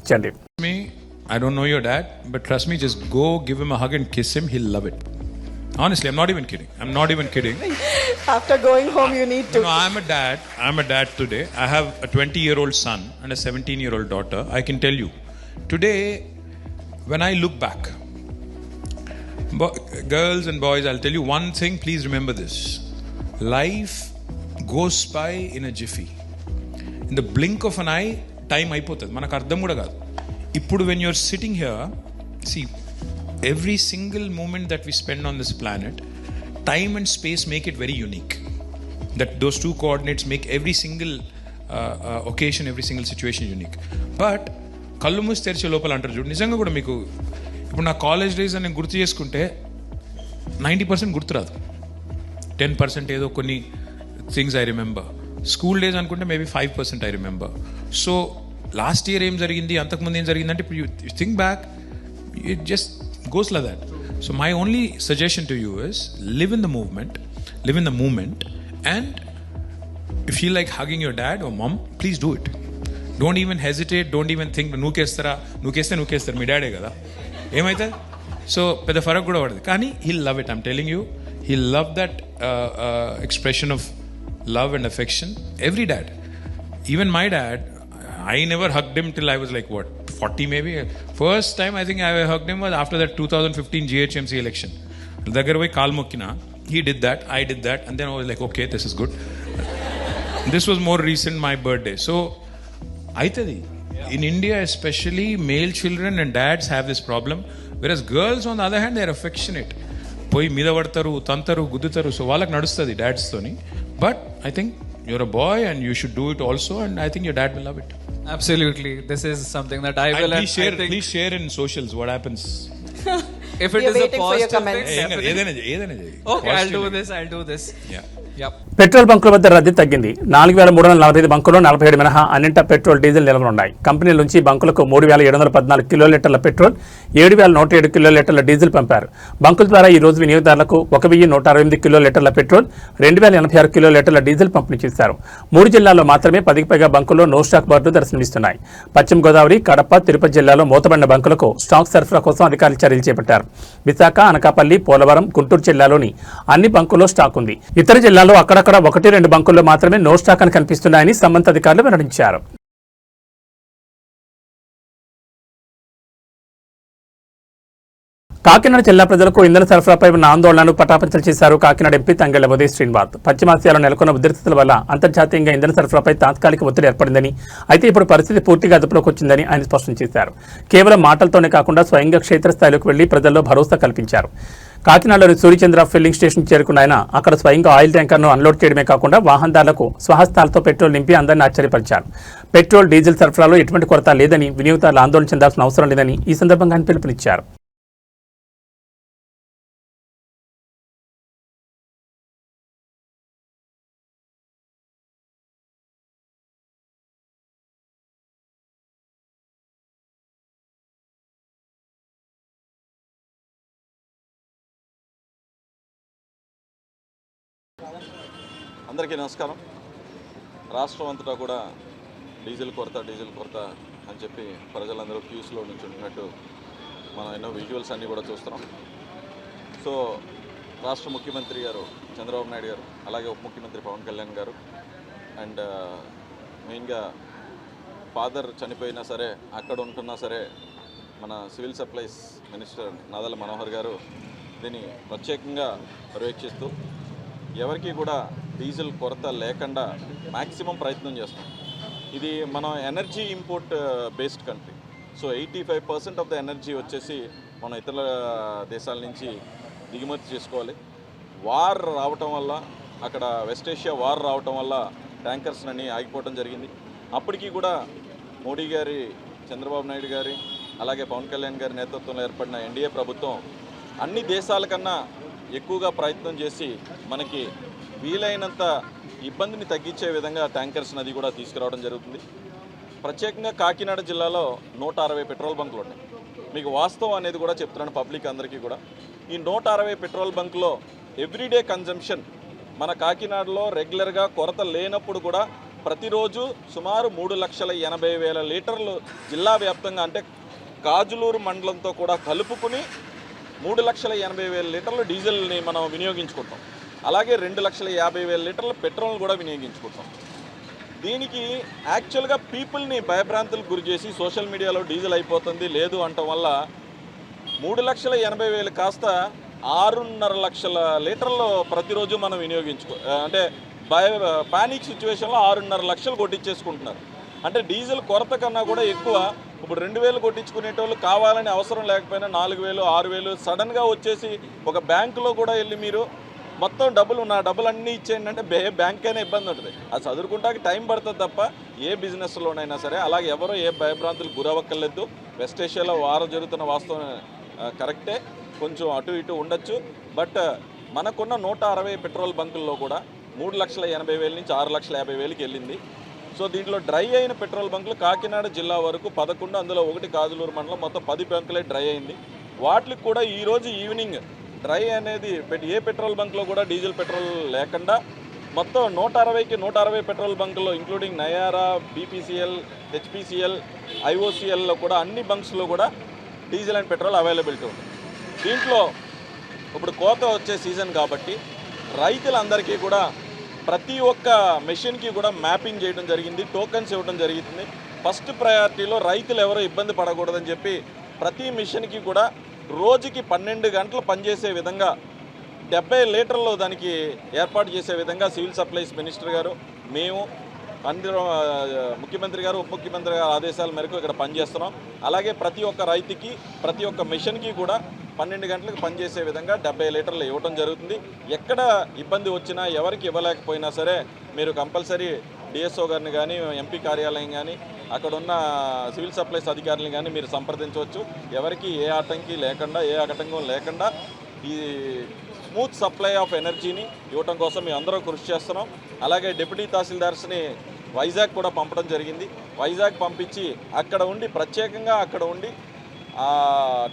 I don't know your dad, but trust me, just go give him a hug and kiss him. He'll love it. Honestly, I'm not even kidding. After going home, you need to. No, I'm a dad today. I have a 20-year-old son and a 17-year-old daughter. I can tell you, today, when I look back, girls and boys, I'll tell you one thing, please remember this. Life goes by in a jiffy. In the blink of an eye, time అయిపోతుంది, మనకు అర్థం కూడా కాదు. ఇప్పుడు when you're sitting here, see, every single moment that we spend on this planet, time and space make it very unique. That those two coordinates make every single occasion, every single situation unique. But కళ్ళు మూసి తెరిచే లోపల అంటారు చూడు, నిజంగా కూడా మీకు ఇప్పుడు నా కాలేజ్ డేస్ అని గుర్తు చేసుకుంటే 90% గుర్తురాదు. 10% ఏదో కొన్ని things I remember. School days అనుకుంటే maybe 5% I remember. So last year ఏం జరిగింది, అంతకుముందు ఏం జరిగిందంటే ఇప్పుడు you think back, it just goes like that. So my only suggestion to you is live in the moment and if you like hugging your dad or mom, please do it. Don't even hesitate, don't even think నూకేస్తారు మీ డాడే కదా, ఏమవుతుంది? So పెద్ద ఫరక్ కూడా పడదు. కానీ he'll love it, I'm telling you, he'll love that expression of love and affection. Every dad, even my dad, I never hugged him till I was like 40 maybe. First time I think I hugged him was after that 2015 GHMC election. Dagar voi kaal mokkina, he did that, I did that, and then I was like, okay, this is good. This was more recent, my birthday. So aitadi in India especially, male children and dads have this problem, whereas girls on the other hand, they are affectionate. పోయి మీద పడతారు, తంతారు, గుద్దుతారు. So వాళ్ళకి నడుస్తుంది డాడ్స్తోని. But I think you're a boy and you should do it also, and I think your dad will love it. Absolutely, this is something that I will. Please share in socials what happens. If it is a positive thing, ఏదైనా చేయి. okay, I'll do this. Yeah. Yep. Petrol బంకుల వద్ద రద్దీ తగ్గింది. 4,345 బంకుల్లో 47 మినహా అన్నింటా petrol, diesel నిల్వలున్నాయి. కంపెనీల నుంచి బంకులకు 3,714 కిలోలీటర్ల పెట్రోల్, 7,107 కిలోలీటర్ల డీజిల్ పంపారు. బంకుల ద్వారా ఈ రోజు వినియోగదారులకు 1,168 కిలోలీటర్ల పెట్రోల్, 2,086 కిలోలీటర్ల డీజిల్ పంపిణీ చేశారు. 3 జిల్లాల్లో మాత్రమే 10కి పైగా బంకుల్లో నో స్టాక్ బోర్డులు దర్శనమిస్తున్నాయి. పశ్చిమ గోదావరి, కడప, తిరుపతి జిల్లాలో మూతబడిన బంకులకు స్టాక్ సరఫరా కోసం అధికారులు చర్యలు చేపట్టారు. విశాఖ, అనకాపల్లి, పోలవరం, గుంటూరు జిల్లాలోని అన్ని బంకుల్లో స్టాక్ ఉంది. ఇతర జిల్లాల్లో అక్కడక్కడ 1-2 బంకుల్లో మాత్రమే నో స్టాక్ అని కనిపిస్తున్నాయని సంబంధిత అధికారులు వెల్లడించారు. కాకినాడ జిల్లా ప్రజలకు ఇంధన సరఫరాపై ఉన్న ఆందోళనను పటాపంచలు చేశారు కాకినాడ ఎంపీ తంగెళ్ల ఉదయ్ శ్రీనివాస్. పశ్చిమాసియాలో నెలకొన్న ఉద్రిక్తతల వల్ల అంతర్జాతీయంగా ఇంధన సరఫరాపై తాత్కాలిక ఒత్తిడి ఏర్పడిందని, అయితే ఇప్పుడు పరిస్థితి పూర్తిగా అదుపులోకి వచ్చిందని ఆయన స్పష్టం చేశారు. కేవలం మాటలతోనే కాకుండా స్వయంగా క్షేత్రస్థాయిలోకి వెళ్లి ప్రజల్లో భరోసా కల్పించారు. కాకినాడలోని సూర్యచంద్ర ఫిల్లింగ్ స్టేషన్ చేరుకున్న ఆయన అక్కడ స్వయంగా ఆయిల్ ట్యాంకర్ను అన్లోడ్ చేయడమే కాకుండా వాహనదారులకు స్వహస్తాలతో పెట్రోల్ నింపి అందరినీ ఆశ్చర్యపరిచారు. పెట్రోల్, డీజిల్ సరఫరాలో ఎటువంటి కొరత లేదని, వినియోగదారులు ఆందోళన చెందాల్సిన అవసరం లేదని ఈ సందర్భంగా ఆయన పిలుపునిచ్చారు. అందరికీ నమస్కారం. రాష్ట్రం అంతటా కూడా డీజిల్ కొరత అని చెప్పి ప్రజలందరూ క్యూస్లో నుంచి ఉంటున్నట్టు మనం ఎన్నో విజువల్స్ అన్నీ కూడా చూస్తున్నాం. సో రాష్ట్ర ముఖ్యమంత్రి గారు చంద్రబాబు నాయుడు గారు, అలాగే ఉప ముఖ్యమంత్రి పవన్ కళ్యాణ్ గారు, అండ్ మెయిన్గా ఫాదర్ చనిపోయినా సరే అక్కడ ఉంటున్నా సరే మన civil supplies minister Nadella Manohar గారు దీన్ని ప్రత్యేకంగా పర్యవేక్షిస్తూ ఎవరికి కూడా డీజిల్ కొరత లేకుండా మ్యాక్సిమం ప్రయత్నం చేస్తాం. ఇది మనం energy import based country. So 85% of the energy వచ్చేసి మనం ఇతర దేశాల నుంచి దిగుమతి చేసుకోవాలి. వార్ రావటం వల్ల, అక్కడ వెస్ట్ ఏషియా వార్ రావటం వల్ల ట్యాంకర్స్ అన్నీ ఆగిపోవడం జరిగింది. అప్పటికీ కూడా మోడీ గారి, చంద్రబాబు నాయుడు గారి, అలాగే పవన్ కళ్యాణ్ గారి నేతృత్వంలో ఏర్పడిన ఎన్డీఏ ప్రభుత్వం అన్ని దేశాల కన్నా ఎక్కువగా ప్రయత్నం చేసి మనకి వీలైనంత ఇబ్బందిని తగ్గించే విధంగా ట్యాంకర్స్ నది కూడా తీసుకురావడం జరుగుతుంది. ప్రత్యేకంగా కాకినాడ జిల్లాలో 160 పెట్రోల్ బంకులు ఉన్నాయి. మీకు వాస్తవం అనేది కూడా చెప్తున్నాను పబ్లిక్ అందరికీ కూడా. ఈ 160 పెట్రోల్ బంకులో ఎవ్రీడే కన్జంప్షన్ మన కాకినాడలో రెగ్యులర్గా కొరత లేనప్పుడు కూడా ప్రతిరోజు సుమారు 3,80,000 లీటర్లు జిల్లా వ్యాప్తంగా, అంటే కాజులూరు మండలంతో కూడా కలుపుకుని 3,80,000 లీటర్లు డీజిల్ని మనం వినియోగించుకుంటాం. అలాగే 2,50,000 లీటర్ల పెట్రోల్ కూడా వినియోగించుకుంటాం. దీనికి యాక్చువల్గా పీపుల్ని భయభ్రాంతులకు గురి చేసి సోషల్ మీడియాలో డీజిల్ అయిపోతుంది లేదు అనటం వల్ల 3,80,000 కాస్త 6.5 లక్షల లీటర్లు ప్రతిరోజు మనం అంటే పానిక్ సిచ్యువేషన్లో 6.5 లక్షలు కొట్టించేసుకుంటున్నారు. అంటే డీజిల్ కొరత కన్నా కూడా ఎక్కువ. ఇప్పుడు 2,000 కొట్టించుకునేటోళ్ళు కావాలని అవసరం లేకపోయినా 4,000, 6,000 సడన్గా వచ్చేసి ఒక బ్యాంకులో కూడా వెళ్ళి మీరు మొత్తం నా డబ్బులన్నీ ఇచ్చేయండి అంటే బ్యాంక్ అయినా ఇబ్బంది ఉంటుంది. అది చదువుకుంటానికి టైం పడుతుంది తప్ప ఏ బిజినెస్లోనైనా సరే. అలాగే ఎవరో ఏ భయభ్రాంతులు గురవక్కర్లేదు. వెస్ట్ ఏషియాలో వారం జరుగుతున్న వాస్తవం కరెక్టే, కొంచెం అటు ఇటు ఉండొచ్చు. బట్ మనకున్న 160 పెట్రోల్ బంకుల్లో కూడా 3,80,000 నుంచి 6,50,000కి వెళ్ళింది. సో దీంట్లో డ్రై అయిన పెట్రోల్ బంకులు కాకినాడ జిల్లా వరకు 11, అందులో 1 కాజులూరు మండలం, మొత్తం 10 బంకులే డ్రై అయింది. వాటికి కూడా ఈరోజు ఈవినింగ్ డ్రై అనేది ఏ పెట్రోల్ బంక్లో కూడా డీజిల్ పెట్రోల్ లేకుండా మొత్తం 160కి 160 పెట్రోల్ బంకుల్లో ఇంక్లూడింగ్ నయారా, బీపీసీఎల్, హెచ్పీసీఎల్, ఐఓసీఎల్లో కూడా అన్ని బంక్స్లో కూడా డీజిల్ అండ్ పెట్రోల్ అవైలబిలిటీ ఉంది. దీంట్లో ఇప్పుడు కోత వచ్చే సీజన్ కాబట్టి రైతులందరికీ కూడా ప్రతి ఒక్క మెషిన్కి కూడా మ్యాపింగ్ చేయడం జరిగింది, టోకన్స్ ఇవ్వడం జరుగుతుంది. ఫస్ట్ ప్రయారిటీలో రైతులు ఎవరో ఇబ్బంది పడకూడదని చెప్పి ప్రతి మిషన్కి కూడా రోజుకి 12 గంటలు పనిచేసే విధంగా 70 లీటర్లు దానికి ఏర్పాటు చేసే విధంగా సివిల్ సప్లైస్ మినిస్టర్ గారు, మేము అందరం, ముఖ్యమంత్రి గారు, ఉప ముఖ్యమంత్రి గారు ఆదేశాల మేరకు ఇక్కడ పనిచేస్తున్నాం. అలాగే ప్రతి ఒక్క రైతుకి, ప్రతి ఒక్క మిషన్కి కూడా 12 గంటలకు పనిచేసే విధంగా 70 లీటర్లు ఇవ్వడం జరుగుతుంది. ఎక్కడ ఇబ్బంది వచ్చినా, ఎవరికి ఇవ్వలేకపోయినా సరే మీరు కంపల్సరీ డిఎస్ఓ గారిని కానీ, ఎంపీ కార్యాలయం కానీ, అక్కడ ఉన్న సివిల్ సప్లైస్ అధికారులను కానీ మీరు సంప్రదించవచ్చు. ఎవరికి ఏ ఆటంకం లేకుండా ఈ స్మూత్ సప్లై ఆఫ్ ఎనర్జీని ఇవ్వటం కోసం మేము అందరం కృషి చేస్తున్నాం. అలాగే డిప్యూటీ తహసీల్దార్స్ని వైజాగ్ కూడా పంపడం జరిగింది. వైజాగ్ పంపించి ప్రత్యేకంగా అక్కడ ఉండి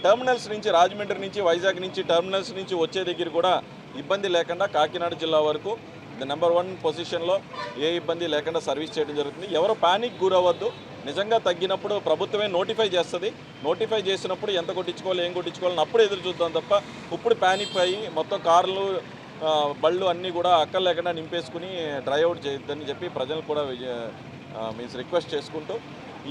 టెర్మినల్స్ నుంచి, రాజమండ్రి నుంచి, వైజాగ్ నుంచి టెర్మినల్స్ నుంచి వచ్చే దగ్గర కూడా ఇబ్బంది లేకుండా కాకినాడ జిల్లా వరకు నెంబర్ 1 పొజిషన్లో ఏ ఇబ్బంది లేకుండా సర్వీస్ చేయడం జరుగుతుంది. ఎవరు ప్యానిక్ గురవద్దు. నిజంగా తగ్గినప్పుడు ప్రభుత్వమే నోటిఫై చేస్తుంది. నోటిఫై చేసినప్పుడు ఎంత కొట్టించుకోవాలి, ఏం కొట్టించుకోవాలని అప్పుడు ఎదురు చూద్దాం తప్ప ఇప్పుడు ప్యానిక్ అయ్యి మొత్తం కార్లు, బళ్ళు అన్నీ కూడా అక్కర్ లేకుండా నింపేసుకుని డ్రైఅవుట్ చేయొద్దని చెప్పి ప్రజలు కూడా రిక్వెస్ట్ చేసుకుంటూ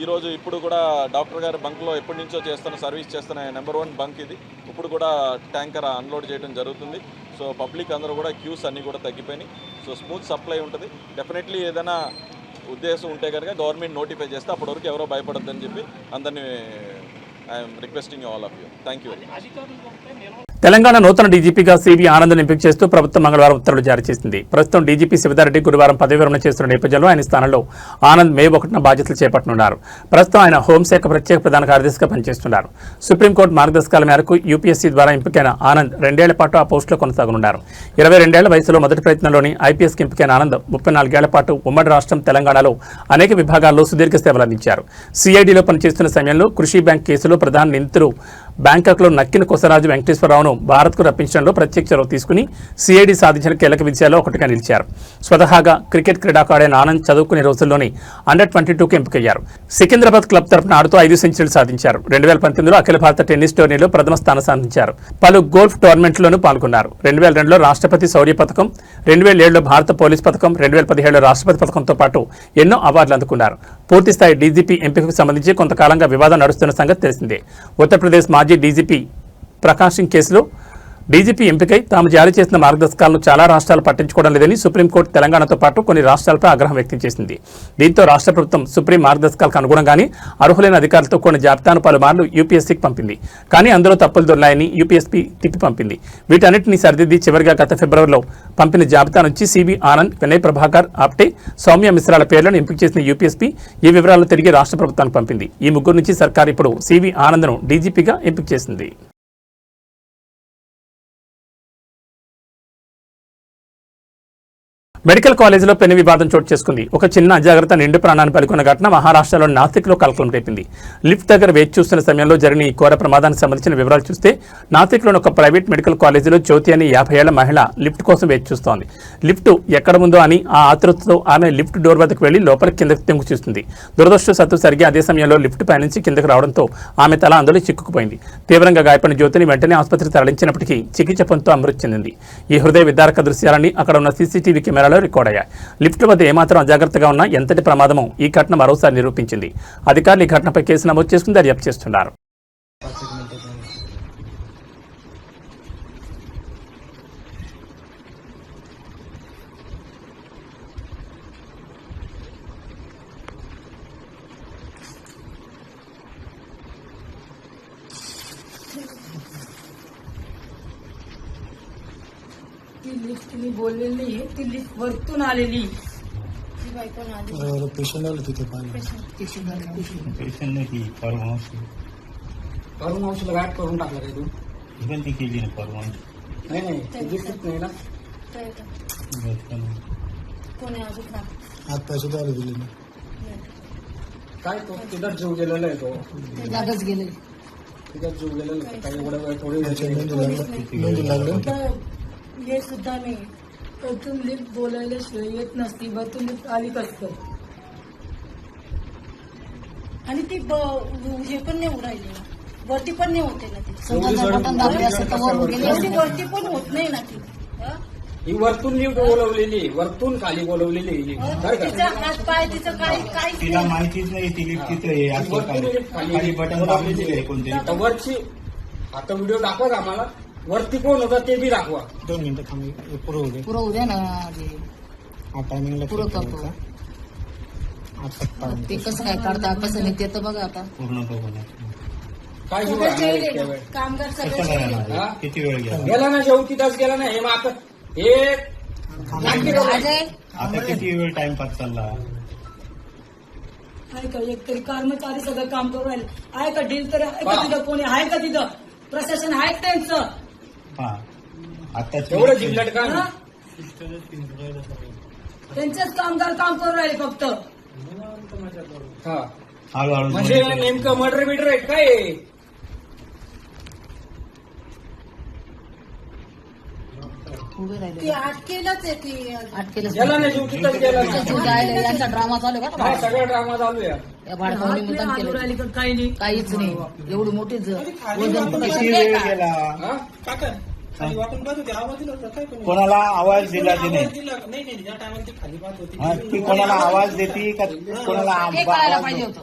ఈరోజు ఇప్పుడు కూడా డాక్టర్ గారి బంక్లో ఎప్పటి నుంచో సర్వీస్ చేస్తున్న నెంబర్ 1 బంక్ ఇది. ఇప్పుడు కూడా ట్యాంకర్ అన్లోడ్ చేయడం జరుగుతుంది. సో పబ్లిక్ అందరూ కూడా క్యూస్ అన్నీ కూడా తగ్గిపోయినాయి. సో స్మూత్ సప్లై ఉంటుంది. డెఫినెట్లీ ఏదైనా ఉద్దేశం ఉంటే కనుక గవర్నమెంట్ నోటిఫై చేస్తే అప్పటి వరకు ఎవరో భయపడద్దని చెప్పి అందరినీ I'm requesting all of you. Thank you. Telangana నూతన డీజీపీగా సివి ఆనంద్ను ఎంపిక చేస్తూ ప్రభుత్వం మంగళవారం ఉత్తర్వులు జారీ చేసింది. ప్రస్తుతం డీజీపీ శివధారెడ్డి గురువారం పదవి విరమణ చేస్తున్న నేపథ్యంలో ఆయన స్థానంలో ఆనంద్ మే 1న బాధ్యతలు చేపట్టనున్నారు. ప్రస్తుతం ఆయన హోంశాఖ ప్రత్యేక ప్రధాన కార్యదర్శిగా పనిచేస్తున్నారు. సుప్రీంకోర్టు మార్గదర్శకాల మేరకు యూపీఎస్సీ ద్వారా ఎంపికైన ఆనంద్ 2 ఏళ్ల పాటు ఆ పోస్టులో కొనసాగనున్నారు. 22 ఏళ్ల వయసులో మొదటి ప్రయత్నంలోని ఐపీఎస్కి ఎంపికైన ఆనంద్ 34 ఏళ్ల పాటు ఉమ్మడి రాష్ట్రం తెలంగాణలో అనేక విభాగాల్లో సుదీర్ఘ సేవలందించారు. సిఐడిలో పనిచేస్తున్న సమయంలో కృషి బ్యాంక్ కేసులో ప్రధాన నిందితులు బ్యాంకాక్లో నక్కిన కొసరాజు వెంకటేశ్వరరావును భారత్కు రప్పించడంలో ప్రత్యేక చొరవ తీసుకుని సిఐడి సాధించిన కీలక విజయాల్లో ఒకటిగా నిలిచారు. స్వతహాగా క్రికెట్ క్రీడాకారుడైన ఆనంద్ చదువుకునే రోజుల్లోనే అండర్-22కు ఎంపికయ్యారు. సికింద్రాబాద్ క్లబ్ తరఫున ఆడుతూ 5 సెంచరీలు సాధించారు. 2019లో అఖిల భారత టెన్నిస్ టోర్నీలో ప్రథమ స్థానం సాధించారు. పలు గోల్ఫ్ టోర్నమెంట్లోనూ పాల్గొన్నారు. 2002లో రాష్ట్రపతి శౌర్య పథకం, 2007లో భారత పోలీస్ పథకం, 2017లో రాష్ట్రపతి పథకంతో పాటు ఎన్నో అవార్డులు అందుకున్నారు. పూర్తిస్థాయి డీజీపీ ఎంపికకు సంబంధించి కొంతకాలంగా వివాదం నడుస్తున్న సంగతి తెలిసిందే. ఉత్తరప్రదేశ్ మాజీ డీజీపీ ప్రకాష్ సింగ్ కేసులో డీజీపీ ఎంపికై తాము జారీ చేసిన మార్గదర్శకాలను చాలా రాష్ట్రాలు పట్టించుకోవడం లేదని సుప్రీంకోర్టు తెలంగాణతో పాటు కొన్ని రాష్ట్రాలపై ఆగ్రహం వ్యక్తం చేసింది. దీంతో రాష్ట్ర ప్రభుత్వం సుప్రీం మార్గదర్శకాలకు అనుగుణంగానే అర్హులైన అధికారులతో కొన్ని జాబితాను పలుమార్లు యూపీఎస్సీకి పంపింది. కానీ అందులో తప్పులు దొర్లాయని యూపీఎస్పీ తిప్పి పంపింది. వీటన్నిటిని సరిదిద్ది చివరిగా గత ఫిబ్రవరిలో పంపిన జాబితా నుంచి సివి ఆనంద్, వినయ్ ప్రభాకర్ ఆప్టే, సౌమ్య మిశ్రాల పేర్లను ఎంపిక చేసిన యూపీఎస్పీ ఈ వివరాలను తిరిగి రాష్ట్ర ప్రభుత్వానికి పంపింది. ఈ ముగ్గురు నుంచి సర్కార్ ఇప్పుడు సివి ఆనంద్ను డీజీపీగా ఎంపిక చేసింది. మెడికల్ కాలేజీలో పెను వివాదం చోటు చేసుకుంది. ఒక చిన్న అజాగ్రత్త నిండు ప్రాణాన్ని పలుకున్న ఘటన మహారాష్ట్రలోని నాసిక్లో కలకలం రేపింది. లిఫ్ట్ దగ్గర వేచి చూస్తున్న సమయంలో జరిగిన ఈ ఘోర ప్రమాదానికి సంబంధించిన వివరాలు చూస్తే నాసిక్లోని ఒక ప్రైవేట్ మెడికల్ కాలేజీలో జ్యోతి అనే 50 ఏళ్ల మహిళ లిఫ్ట్ కోసం వేచి చూస్తోంది. లిఫ్ట్ ఎక్కడ ఉందో అని ఆ ఆతృతతో ఆమె లిఫ్ట్ డోర్ వద్దకు వెళ్లి లోపలికి కిందకి తెంగు చూస్తుంది. దురదృష్టవశాత్తు సరిగ్గా అదే సమయంలో లిఫ్ట్ పైనుంచి కిందకు రావడంతో ఆమె తల అందులో చిక్కుకుపోయింది. తీవ్రంగా గాయపడిన జ్యోతిని వెంటనే ఆసుపత్రికి తరలించినప్పటికీ చికిత్స పొందుతూ మృతి చెందింది. ఈ హృదయ విదారక దృశ్యాలన్నీ అక్కడ ఉన్న సీసీటీవీ కెమెరాలో రికార్డ్ అయ్యాయి. లిఫ్ట్ వద్ద ఏమాత్రం అజాగ్రత్తగా ఉన్నా ఎంతటి ప్రమాదమో ఈ ఘటన మరోసారి నిరూపించింది. అధికారులు ఈ ఘటనపై కేసు నమోదు చేసుకుని దర్యాప్తు చేస్తున్నారు. ती लिफ्ट मी बोललेली आहे, ती लिफ्ट वरतून आलेली. पेशंट आलं तिथे पेशंट नाही ती परवानशीला गाठ करून टाकला काय तू इव्हन ती केली ना परवानशी नाही दिसत नाही ना कोणी अजून आज पैसे द्यायला दिले ना काय तो तिथं जीव गेलेला आहे तो जागच गेले तिथं जीव गेलेला काही एवढा वेळ थोडी लागलं हे सुद्धा नाही. वरतून लिफ्ट बोलायला शिवाय येत नसती. वरतून लिफ्ट आली कसं आणि ती हे पण नाही उडायली ना, वरती पण नाही होते ना. ती वरती पण होत नाही ना. ती ही वरतून लिफ्ट बोलवलेली, वरतून खाली बोलवलेली. तिचा हात पाय तिचं काही तिला माहितीच नाही ती लिफ्ट तिथे खाली बटन दाबलेली आहे कोणते वरची. आता व्हिडिओ दाखवा का आम्हाला वरती कोण होता ते बी दाखवा. 2 मिनिटं थांबी पुरं उद्या ना हा टायमिंगला पुरं करतो ते कसं काय काढता कसं नाही ते तर बघा आता पूर्ण काय कामगार सगळं किती वेळ गेला ना जेवू तिथंच गेला ना हे माग हे आता किती वेळ टाइमपास चालला आहे का. एकतरी कर्मचारी सगळं काम करू राहिले आहे का. डील तर आहे का तिथं, कोणी आहे का तिथं, प्रशासन आहे त्यांचं. एवढं जिल्ह्यात का त्यांचेच कामगार काम करू राहिले फक्त. हा म्हणजे नेमकं मर्डर बिडर आहे काय? ती अटकेलच आहे ती. गेला नाही जीव तिथंच गेला नाही. यांचा ड्रामा चालू आहे का? हा सगळा ड्रामा चालू आहे. या भाडकावणी मुद्दाम केलं. काही नाही. काहीच नाही. एवढी मोठी वजन कोणाला आवाज दिला की नाही? ती कोणाला आवाज देते का कोणाला पाहिजे होतं.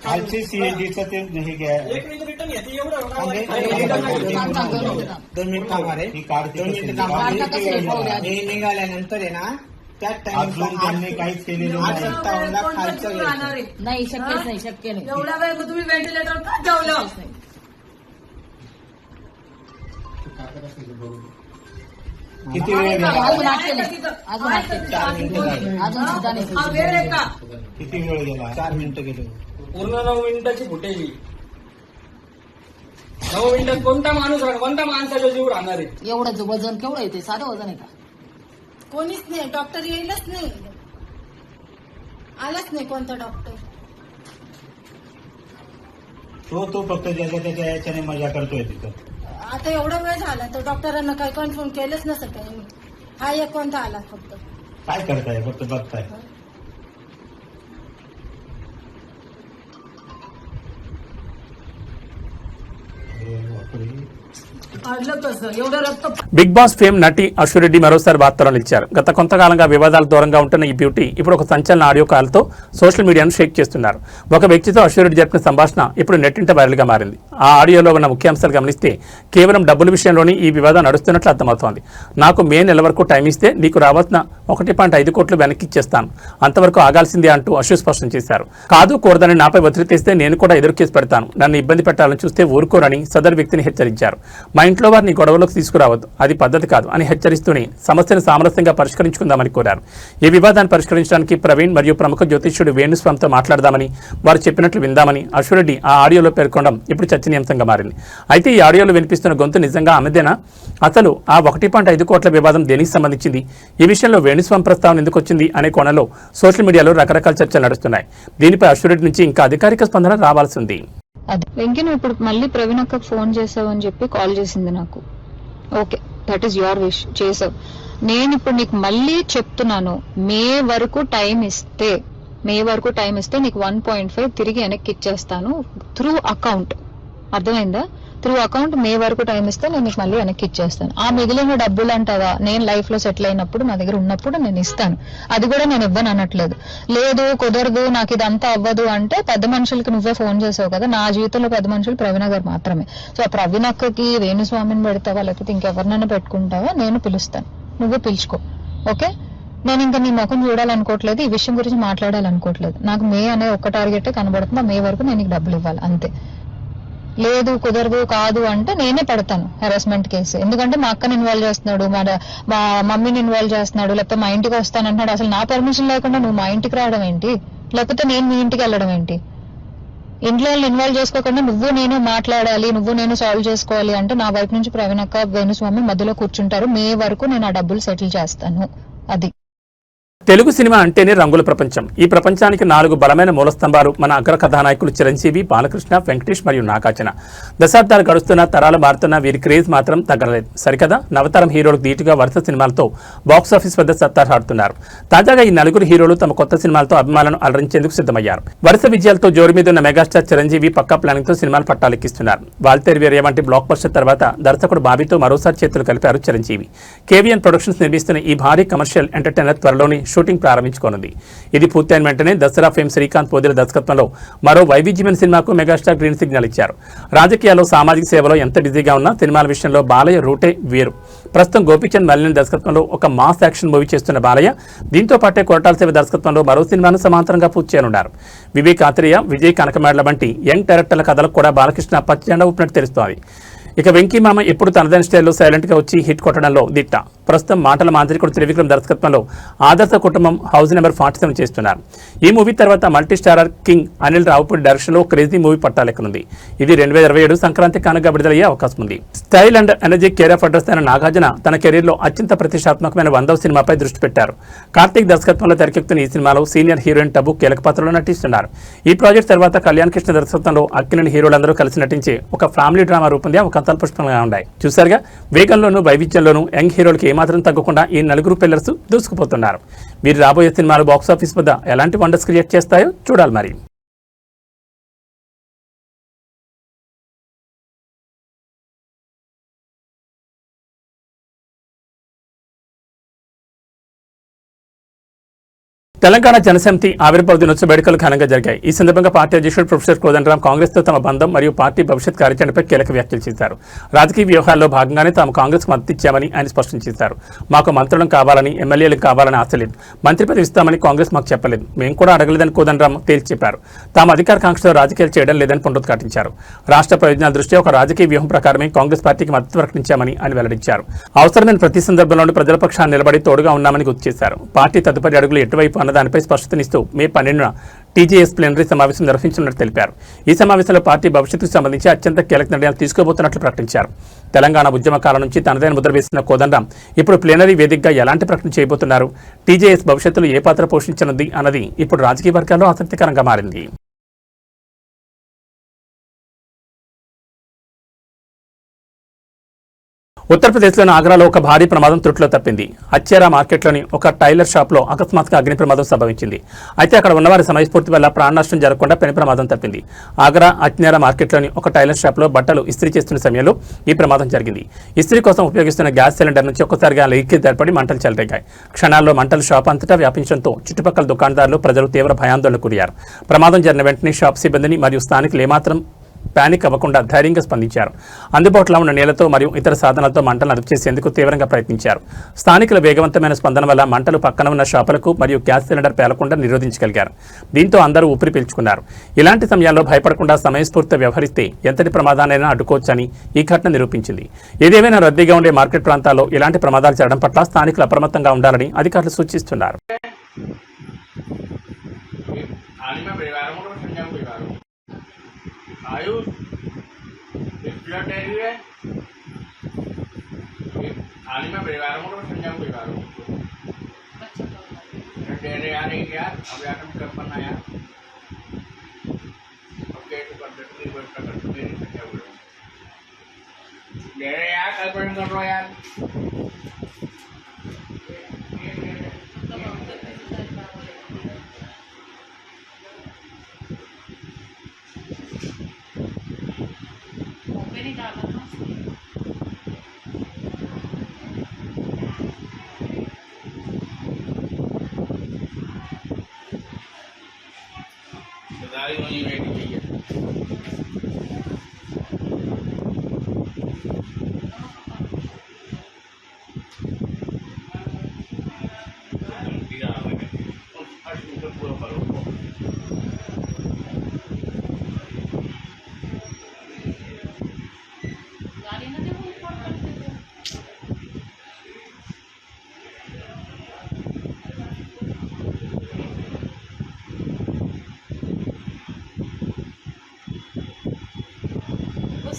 खालची सीएडीचं ते हे घ्या. 2 मिनिट थांबा रे. निघाल्यानंतर आहे ना त्याच टाइम त्यांनी काहीच केलेलं नाही. नाही शक्यच नाही. शक्य नाही. एवढा वेळ तुम्ही व्हेंटिलेटर का ठेवलं? किती वेळ गेला? अजून अजून सुद्धा नाही. हा वेळ आहे का? किती वेळ गेला? 4 मिनिटं गेले. पूर्ण 9 मिनिटाची फुटेज. 9 मिनिटात कोणता माणूस कोणत्या माणसाचा जीव राहणार आहे? एवढंच वजन केवढं येते? साधं वजन आहे का? कोणीच नाही. डॉक्टर येईलच नाही. आलाच नाही कोणता डॉक्टर. तो फक्त त्याच्या याच्याने मजा करतोय तिथं. आता एवढा वेळ झाला तर डॉक्टरांना काही कन्फर्म केलंच नसतं त्यांनी. हा एक कोणता आला फक्त. काय करताय? फक्त बघताय. బిగ్ బాస్ ఫేమ్ నటి అశ్వరెడ్డి మరోసారి వార్తల్లో నిలిచారు. గత కొంతకాలంగా వివాదాల దూరంగా ఉంటున్న ఈ బ్యూటీ ఇప్పుడు ఒక సంచలన ఆడియో కాల్తో సోషల్ మీడియాను షేక్ చేస్తున్నారు. ఒక వ్యక్తితో అశ్వరెడ్డి జరిపిన సంభాషణ ఇప్పుడు నెట్టింట వైరల్గా మారింది. ఆ ఆడియోలో ఉన్న ముఖ్యాంశాలు గమనిస్తే కేవలం డబ్బుల విషయంలోనే ఈ వివాదం నడుస్తున్నట్లు అర్థమవుతోంది. నాకు మే నెల వరకు టైం ఇస్తే నీకు రావాల్సిన 1.5 కోట్లు వెనక్కి ఇచ్చేస్తాను, అంతవరకు ఆగాల్సిందే అంటూ అశ్వ స్పష్టం చేశారు. కాదు కూడదని నాపై ఒత్తిడి తెస్తే నేను కూడా ఎదురు కేసు పెడతాను, నన్ను ఇబ్బంది పెట్టాలని చూస్తే ఊరుకోరని సదరు వ్యక్తిని హెచ్చరించారు. మా ఇంట్లో వారిని గొడవలోకి తీసుకురావద్దు, అది పద్ధతి కాదు అని హెచ్చరిస్తూనే సమస్యను సామరస్యంగా పరిష్కరించుకుందామని కోరారు. ఈ వివాదాన్ని పరిష్కరించడానికి ప్రవీణ్ మరియు ప్రముఖ జ్యోతిష్యుడు వేణుస్వామితో మాట్లాడదామని, వారు చెప్పినట్లు విందామని అశ్వరెడ్డి ఆ ఆడియోలో పేర్కొనడం ఇప్పుడు చర్చనీయాంశంగా మారింది. అయితే ఈ ఆడియోలో వినిపిస్తున్న గొంతు నిజంగా ఆమెదేనా? అసలు ఆ 1.5 కోట్ల వివాదం దేనికి సంబంధించింది? ఈ విషయంలో వేణుస్వామి ప్రస్తావన ఎందుకు వచ్చింది అనే కోణంలో సోషల్ మీడియాలో రకరకాల చర్చలు నడుస్తున్నాయి. దీనిపై అశ్వరెడ్డి నుంచి ఇంకా అధికారిక స్పందన రావాల్సి ఉంది. వెంకీ నువ్వు ఇప్పుడు మళ్ళీ ప్రవీణ్ అక్కకు ఫోన్ చేసావని చెప్పి కాల్ చేసింది నాకు. Okay, that is your wish, చేసావు. నేను ఇప్పుడు నీకు మళ్ళీ చెప్తున్నాను, మే వరకు టైం ఇస్తే నీకు 1.5 తిరిగి వెనక్కి ఇచ్చేస్తాను త్రూ అకౌంట్. అర్థమైందా? త్రూ అకౌంట్ మే వరకు టైం ఇస్తే నేను నీకు మళ్ళీ వెనక్కి ఇచ్చేస్తాను. ఆ మిగిలిన డబ్బులు అంటావా, నేను లైఫ్ లో సెటిల్ అయినప్పుడు నా దగ్గర ఉన్నప్పుడు నేను ఇస్తాను. అది కూడా నేను ఇవ్వను అనట్లేదు. లేదు కుదరదు నాకు ఇదంతా అవ్వదు అంటే పెద్ద మనుషులకి నువ్వే ఫోన్ చేసావు కదా. నా జీవితంలో పెద్ద మనుషులు ప్రవీణ గారు మాత్రమే. సో ఆ ప్రవీణ అక్కకి వేణుస్వామిని పెడతావా లేకపోతే ఇంకెవరినైనా పెట్టుకుంటావా, నేను పిలుస్తాను, నువ్వు పిలుచుకో. ఓకే, నేను ఇంకా నీ ముఖం చూడాలనుకోవట్లేదు, ఈ విషయం గురించి మాట్లాడాలనుకోవట్లేదు. నాకు మే అనే ఒక్క టార్గెట్ కనబడుతుంది, మే వరకు నేను నీకు డబ్బులు ఇవ్వాలి అంతే. లేదు కుదరదు కాదు అంటే నేనే పెడతాను హెరాస్మెంట్ కేసు. ఎందుకంటే మా అక్కని ఇన్వాల్వ్ చేస్తున్నాడు, మా మమ్మీని ఇన్వాల్వ్ చేస్తున్నాడు, లేకపోతే మా ఇంటికి వస్తానంటున్నాడు. అసలు నా పర్మిషన్ లేకుండా నువ్వు మా ఇంటికి రావడం ఏంటి, లేకపోతే నేను మీ ఇంటికి వెళ్ళడం ఏంటి? ఇంట్లో వాళ్ళని ఇన్వాల్వ్ చేసుకోకుండా నువ్వు నేను మాట్లాడాలి, నువ్వు నేను సాల్వ్ చేసుకోవాలి అంటే నా వైపు నుంచి ప్రవీణ్ అక్క వేణుస్వామి మధ్యలో కూర్చుంటారు. మే వరకు నేను ఆ డబ్బులు సెటిల్ చేస్తాను. అది తెలుగు సినిమా అంటేనే రంగుల ప్రపంచం. ఈ ప్రపంచానికి 4 బలమైన మూలస్తంభాలు మన అగ్ర కథానాయకులు చిరంజీవి, బాలకృష్ణ, వెంకటేష్ మరియు నాగార్జున. దశాబ్దాలు గడుస్తున్నా, తరాలు మారుతున్నా వీరి క్రేజ్ మాత్రం తగ్గలేదు. సరికదా నవతరం హీరోలకు ధీటుగా వరుస సినిమాలతో బాక్సాఫీస్ వద్ద సత్తాచాడుతున్నారు. తాజాగా ఈ 4 హీరోలు తమ కొత్త సినిమాలతో అభిమానులను అలరించేందుకు సిద్ధమయ్యారు. వరుస విజయాలతో జోరు మీద ఉన్న మెగాస్టార్ చిరంజీవి పక్కా ప్లానింగ్ తో సినిమాలు పట్టాలెక్కిస్తున్నారు. వాల్తేరు వీరయ్య వంటి బ్లాక్ బస్టర్ తర్వాత దర్శకుడు బాబీతో మరోసారి చేతులు కలిపారు చిరంజీవి. కేవీఎన్ ప్రొడక్షన్స్ నిర్మిస్తున్న ఈ భారీ కమర్షియల్ ఎంటర్టైనర్ త్వరలోని షూటింగ్ ప్రారంభించుకోనుంది. ఇది పూర్తయిన వెంటనే దసరా ఫేమ్ శ్రీకాంత్ పోదిల దర్శకత్వంలో మరో వైవిధ్యమైన సినిమాకు మెగాస్టార్ గ్రీన్ సిగ్నల్ ఇచ్చారు. రాజకీయాల్లో, సామాజిక సేవలో ఎంత బిజీగా ఉన్నా సినిమాల విషయంలో బాలయ్య రూటే వేరు. ప్రస్తుతం గోపీచంద్ మలిని దర్శకత్వంలో ఒక మాస్ యాక్షన్ మూవీ చేస్తున్న బాలయ్య దీంతో పాటే కొరటాల శివ దర్శకత్వంలో మరో సినిమాను సమాంతరంగా పూర్తి చేయనున్నారు. వివేక్ ఆత్రేయ, విజయ్ కనకమేడల వంటి యంగ్ డైరెక్టర్ల కథలకు కూడా బాలకృష్ణ పచ్చజెండా ఊపినట్టు తెలుస్తోంది. ఇక వెంకీ మామ ఎప్పుడు తనదైన స్టైల్లో సైలెంట్ గా వచ్చి హిట్ కొట్టడంలో దిట్ట. ప్రస్తుతం మాటల మాంత్రికుడు త్రివిక్రమ్ దర్శకత్వంలో ఆదర్శ కుటుంబం హౌస్ నెంబర్ 47 చేస్తున్నారు. ఈ మూవీ తర్వాత multi starrer king Anil Ravipudi direction లో క్రేజీ మూవీ పట్టాలెక్కనుంది. ఇది 2027 సంక్రాంతి కానుక విడుదలయ్యే అవకాశం ఉంది. Style and energy care of address అయిన నాగార్జున తన కెరీర్ లో అత్యంత ప్రతిష్టాత్మకమైన 100వ సినిమాపై దృష్టి పెట్టారు. కార్తీక్ దర్శకత్వంలో తెరకెక్కుతున్న ఈ సినిమాలో సీనియర్ హీరోయిన్ టబు కీలక పాత్రలో నటిస్తున్నారు. ఈ ప్రాజెక్ట్ తర్వాత కళ్యాణ్ కృష్ణ దర్శకత్వంలో అక్కినేని హీరోలందరూ కలిసి నటించే ఒక ఫ్యామిలీ డ్రామా రూపొంది అవకాశాలు పుష్పంగా ఉన్నాయి. చూసారుగా, వేగంలోనూ వైవిధ్యంలోనూ యంగ్ హీరోలకి ఏమాత్రం తగ్గకుండా ఈ నలుగురు పిల్లర్స్ దూసుకుపోతున్నారు. వీరు రాబోయే సినిమాలు బాక్సాఫీస్ వద్ద ఎలాంటి వండర్స్ క్రియేట్ చేస్తాయో చూడాలి మరి. తెలంగాణ జనసమితి ఆవిర్భావ దినోత్సవ వేడుకలు ఘనంగా జరిగాయి. ఈ సందర్భంగా పార్టీ అధ్యక్షుడు ప్రొఫెసర్ కోదండరామ్ కాంగ్రెస్ తో తమ బంధం మరియు పార్టీ భవిష్యత్ కార్యాచరణపై కీలక వ్యాఖ్యలు చేశారు. రాజకీయ వ్యవహారాల్లో భాగంగానే తాము కాంగ్రెస్ మద్దతు ఇచ్చామని ఆయన స్పష్టం చేశారు. మాకు మంత్రులను కావాలని, ఎమ్మెల్యేలు కావాలని ఆశ లేదు. మంత్రి పదవి ఇస్తామని కాంగ్రెస్ మాకు చెప్పలేదు. మేము కూడా అడగలేదని కోదండరామ్ తేల్చి చెప్పారు. తాము అధికార కాంక్షతో రాజకీయాలు చేయడం లేదని పునరుద్ఘాటించారు. రాష్ట్ర ప్రయోజనాల దృష్ట్యా ఒక రాజకీయ వ్యూహం ప్రకారమే కాంగ్రెస్ పార్టీకి మద్దతు ప్రకటించామని ఆయన వెల్లడించారు. అవసరమైన ప్రతి సందర్భంలోనూ ప్రజల పక్షాన్ని నిలబడి తోడుగా ఉన్నామని గుర్తు చేశారు. పార్టీ తదుపరి అడుగులు ఎటువైపు అన్న దానిపై స్పష్టతనిస్తూ మే 12న టీజేఎస్ ప్లీనరీ సమావేశం నిర్వహించినట్లు తెలిపారు. ఈ సమావేశంలో పార్టీ భవిష్యత్తుకు సంబంధించి అత్యంత కీలక నిర్ణయాలు తీసుకోబోతున్నట్లు ప్రకటించారు. తెలంగాణ ఉద్యమ కాలం నుంచి తనదైన ముద్ర వేసిన కోదండరామ్ ఇప్పుడు ప్లీనరీ వేదికగా ఎలాంటి ప్రకటన చేయబోతున్నారు, టీజేఎస్ భవిష్యత్తులో ఏ పాత్ర పోషించనుంది అన్నది ఇప్పుడు రాజకీయ వర్గాల్లో ఆసక్తికరంగా మారింది. ఉత్తరప్రదేశ్లోని ఆగ్రాలో ఒక భారీ ప్రమాదం త్రుటిలో తప్పింది. అచ్చేరా మార్కెట్లోని ఒక టైలర్ షాప్లో అకస్మాత్తుగా అగ్ని ప్రమాదం సంభవించింది. అయితే అక్కడ ఉన్నవారి సమయస్ఫూర్తి వల్ల ప్రాణ నష్టం జరగకుండా పెను ప్రమాదం తప్పింది. ఆగ్రా అచ్చేరా మార్కెట్లోని ఒక టైలర్ షాప్లో బట్టలు ఇస్త్రీ చేస్తున్న సమయంలో ఈ ప్రమాదం జరిగింది. ఇస్త్రీ కోసం ఉపయోగిస్తున్న గ్యాస్ సిలిండర్ నుంచి ఒక్కసారిగా లీకేజ్ ఏర్పడి మంటలు చెలరేగాయి. క్షణాల్లో మంటలు షాప్ అంతటా వ్యాపించడంతో చుట్టుపక్కల దుకాణదారులు, ప్రజలు తీవ్ర భయాందోళనకు గురయ్యారు. ప్రమాదం జరిగిన వెంటనే షాప్ సిబ్బందిని మరియు స్థానికులు ఏమాత్రం పానిక్ అవ్వకుండా ధైర్యంగా స్పందించారు. అందుబాటులో ఉన్న నీళ్లతో మరియు ఇతర సాధనాలతో మంటలను అదుపు చేసేందుకు తీవ్రంగా ప్రయత్నించారు. స్థానికుల వేగవంతమైన స్పందన వల్ల మంటలు పక్కన ఉన్న షాపులకు మరియు గ్యాస్ సిలిండర్ పేలకుండా నిరోధించగలిగారు. దీంతో అందరూ ఊపిరి పీల్చుకున్నారు. ఇలాంటి సమయాల్లో భయపడకుండా సమయస్ఫూర్తితో వ్యవహరిస్తే ఎంతటి ప్రమాదానైనా అడ్డుకోవచ్చని ఈ ఘటన నిరూపించింది. ఏదేమైనా రద్దీగా ఉండే మార్కెట్ ప్రాంతాల్లో ఇలాంటి ప్రమాదాలు జరగడం పట్ల స్థానికులు అప్రమత్తంగా ఉండాలని అధికారులు సూచిస్తున్నారు. आयुष ब्लड डेयरी है थाली में परिवारों को समझाऊं परिवारों को डेयरी यार एक यार अब यार हम कर पाना यार ओके तो कंडक्टर वर्क करते मेरी समझा बोलो डेयरी यार कल पर कर रहा यार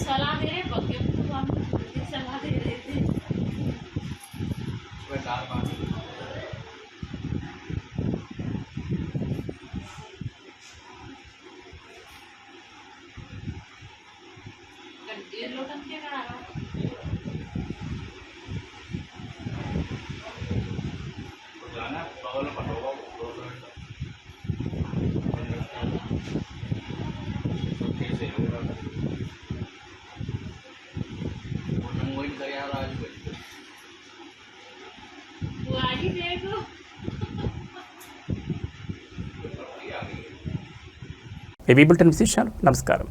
सलाह दे रहे बग्गे सलाह दे रहे थे लोटन क्या करा रहा जाना बगल में पटोगा कैसे होगा ఏబీ బులెటిన్ విశేషాలు. నమస్కారం.